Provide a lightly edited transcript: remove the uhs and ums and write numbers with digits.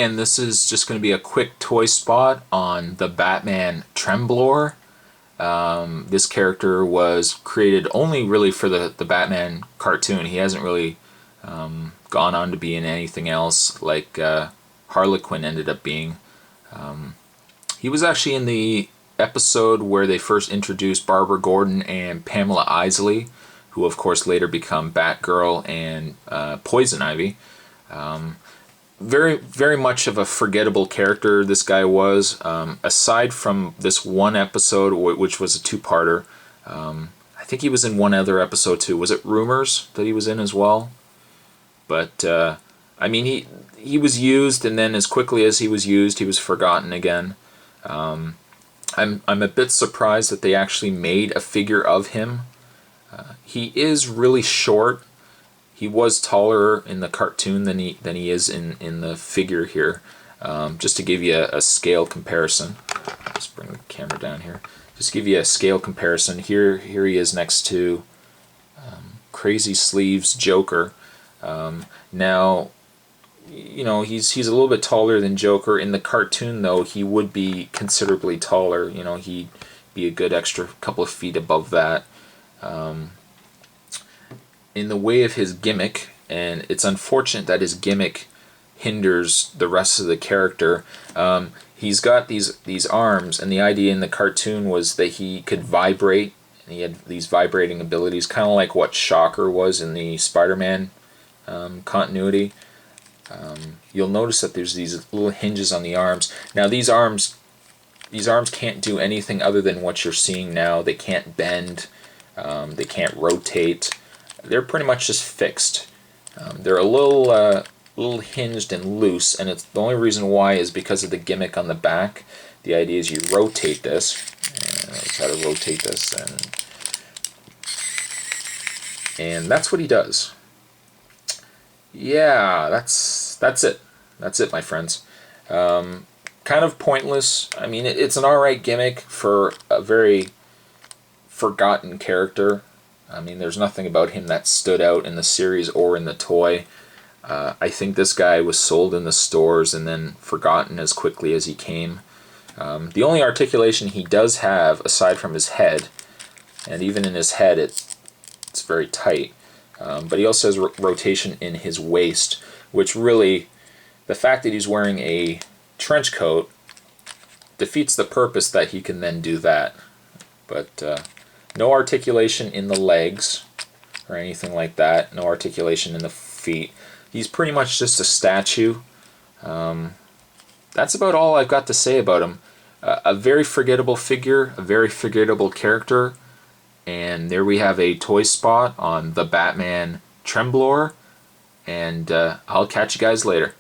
and this is just going to be a quick toy spot on the Batman Temblor. This character was created only really for the Batman cartoon. He hasn't really gone on to be in anything else like Harlequin ended up being. He was actually in the episode where they first introduced Barbara Gordon and Pamela Isley, who of course later become Batgirl and Poison Ivy. Very, very much of a forgettable character this guy was. Aside from this one episode, which was a two-parter, I think he was in one other episode too. Was it Rumors that he was in as well? But I mean, he was used, and then as quickly as he was forgotten again. I'm a bit surprised that they actually made a figure of him. He is really short. He was taller in the cartoon than he is in the figure here. Just to give you a scale comparison. Just bring the camera down here. Just to give you a scale comparison. Here he is next to Crazy Sleeves Joker. Now, you know, he's a little bit taller than Joker. In the cartoon, though, he would be considerably taller. You know, he'd be a good extra couple of feet above that. In the way of his gimmick, and it's unfortunate that his gimmick hinders the rest of the character. He's got these arms, and the idea in the cartoon was that he could vibrate, and he had these vibrating abilities, kind of like what Shocker was in the Spider-Man continuity. You'll notice that there's these little hinges on the arms. Now these arms can't do anything other than what you're seeing now. They can't bend, they can't rotate. They're pretty much just fixed. They're a little hinged and loose, and it's the only reason why is because of the gimmick on the back. The idea is you rotate this. Let's try to rotate this, and that's what he does. Yeah, that's it. That's it, my friends. Kind of pointless. I mean, it's an alright gimmick for a very forgotten character. I mean, there's nothing about him that stood out in the series or in the toy. I think this guy was sold in the stores and then forgotten as quickly as he came. The only articulation he does have, aside from his head, and even in his head it's very tight, but he also has rotation in his waist, which really, the fact that he's wearing a trench coat defeats the purpose that he can then do that. But no articulation in the legs or anything like that. No articulation in the feet. He's pretty much just a statue. That's about all I've got to say about him. A very forgettable figure, a very forgettable character, and there we have a toy spot on the Batman Temblor, and I'll catch you guys later.